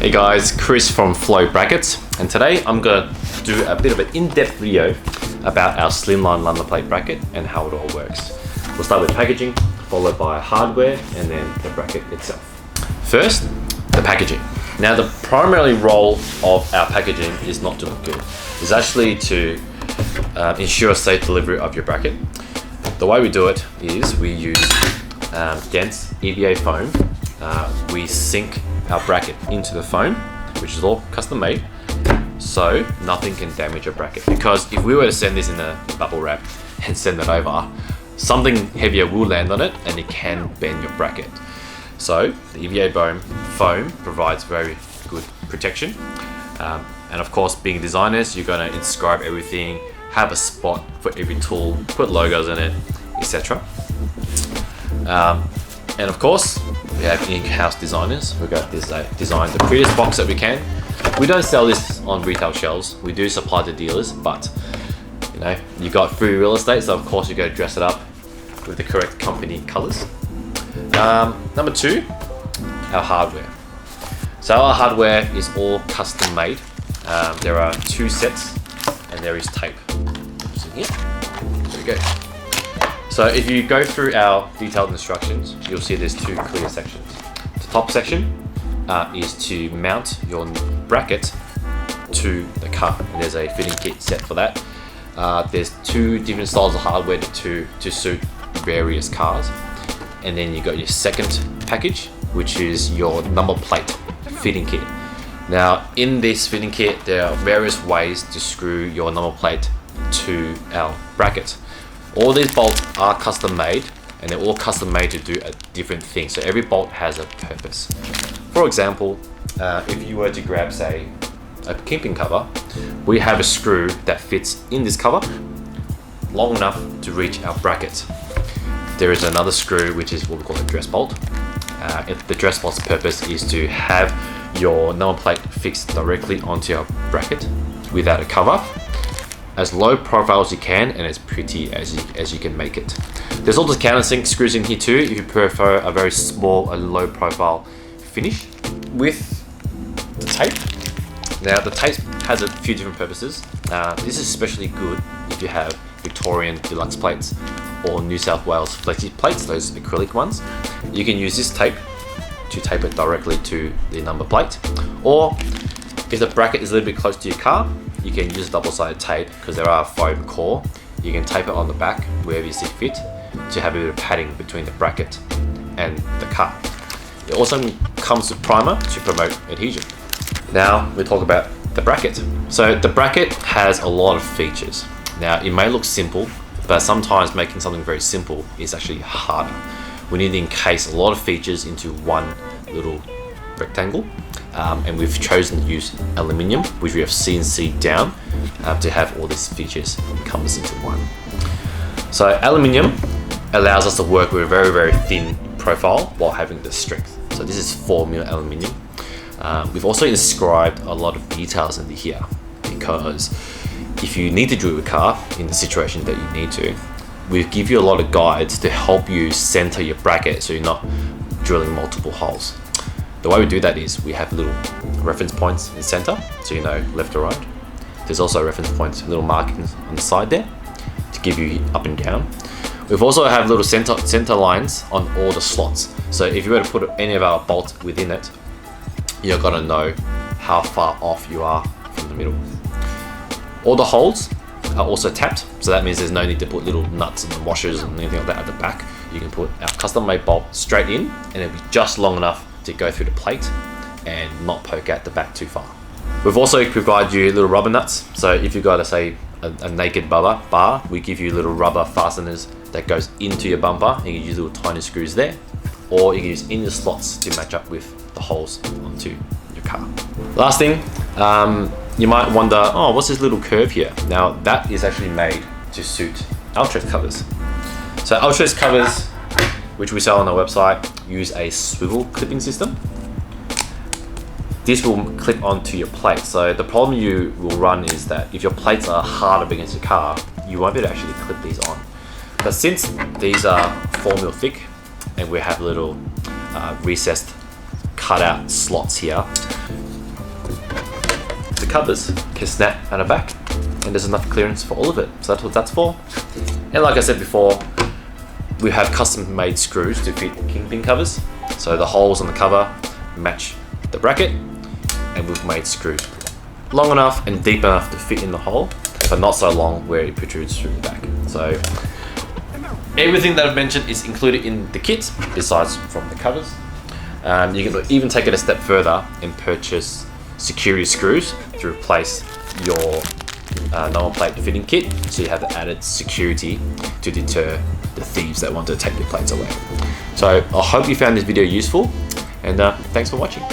Hey guys, Chris from Flow Brackets, and today I'm going to do a bit of an in-depth video about our Slimline Numberplate bracket and how it all works. We'll start with packaging, followed by hardware, and then the bracket itself. First, the packaging. Now the primary role of our packaging is not to look good. It's actually to ensure safe delivery of your bracket. The way we do it is we use dense EVA foam. We sink our bracket into the foam, which is all custom made, so nothing can damage your bracket. Because if we were to send this in a bubble wrap and send it over, something heavier will land on it and it can bend your bracket. So the EVA foam provides very good protection. And of course, being designers, you're going to inscribe everything, have a spot for every tool, put logos in it, etc. And of course, we have in-house designers. We've got this designed the prettiest box that we can. We don't sell this on retail shelves. We do supply to dealers, but you know, you got free real estate, so of course you got to dress it up with the correct company colors. Number two, our hardware. So our hardware is all custom made. There are two sets, and there is tape. So here, there we go. So if you go through our detailed instructions, you'll see there's two clear sections. The top section is to mount your bracket to the car. And there's a fitting kit set for that. There's two different styles of hardware to suit various cars. And then you got your second package, which is your number plate fitting kit. Now in this fitting kit, there are various ways to screw your number plate to our bracket. All these bolts are custom made, and they're all custom made to do a different thing. So every bolt has a purpose. For example, if you were to grab, say, a camping cover, we have a screw that fits in this cover long enough to reach our bracket. There is another screw, which is what we call a dress bolt. The dress bolt's purpose is to have your number plate fixed directly onto your bracket without a cover, as low profile as you can and as pretty as you can make it. There's also countersink screws in here too if you prefer a very small and low profile finish. With the tape, now the tape has a few different purposes. This is especially good if you have Victorian deluxe plates or New South Wales flexi plates, those acrylic ones. You can use this tape to tape it directly to the number plate, or if the bracket is a little bit close to your car, you can use double-sided tape because there are a foam core. You can tape it on the back wherever you see fit to have a bit of padding between the bracket and the car. It also comes with primer to promote adhesion. Now we talk about the bracket. So the bracket has a lot of features. Now it may look simple, but sometimes making something very simple is actually harder. We need to encase a lot of features into one little rectangle. And we've chosen to use aluminium, which we have CNC'd down to have all these features encompassed into one. So aluminium allows us to work with a very, very thin profile while having the strength. So this is 4mm aluminium. We've also inscribed a lot of details into here because if you need to drill a car in the situation that you need to, we give you a lot of guides to help you center your bracket so you're not drilling multiple holes. The way we do that is we have little reference points in the center, so you know left or right. There's also reference points, little markings on the side there to give you up and down. We've also have little center lines on all the slots. So if you were to put any of our bolts within it, you're gonna know how far off you are from the middle. All the holes are also tapped, so that means there's no need to put little nuts and washers and anything like that at the back. You can put our custom made bolt straight in and it'll be just long enough to go through the plate and not poke out the back too far. We've also provided you little rubber nuts. So if you've got a naked bumper bar, we give you little rubber fasteners that goes into your bumper. You can use little tiny screws there, or you can use in the slots to match up with the holes onto your car. Last thing, you might wonder, oh, what's this little curve here? Now that is actually made to suit Altress covers. So Altress covers, which we sell on our website, use a swivel clipping system. This will clip onto your plate. So the problem you will run is that if your plates are hard up against your car, you won't be able to actually clip these on. But since these are 4mm thick and we have little recessed cutout slots here, covers can snap at the back, and there's enough clearance for all of it. So that's what that's for. And like I said before, we have custom made screws to fit kingpin covers. So the holes on the cover match the bracket, and we've made screws long enough and deep enough to fit in the hole, but not so long where it protrudes through the back. So everything that I've mentioned is included in the kit, besides from the covers. You can even take it a step further and purchase security screws to replace your number plate fitting kit, so you have the added security to deter the thieves that want to take your plates away. So I hope you found this video useful, and thanks for watching.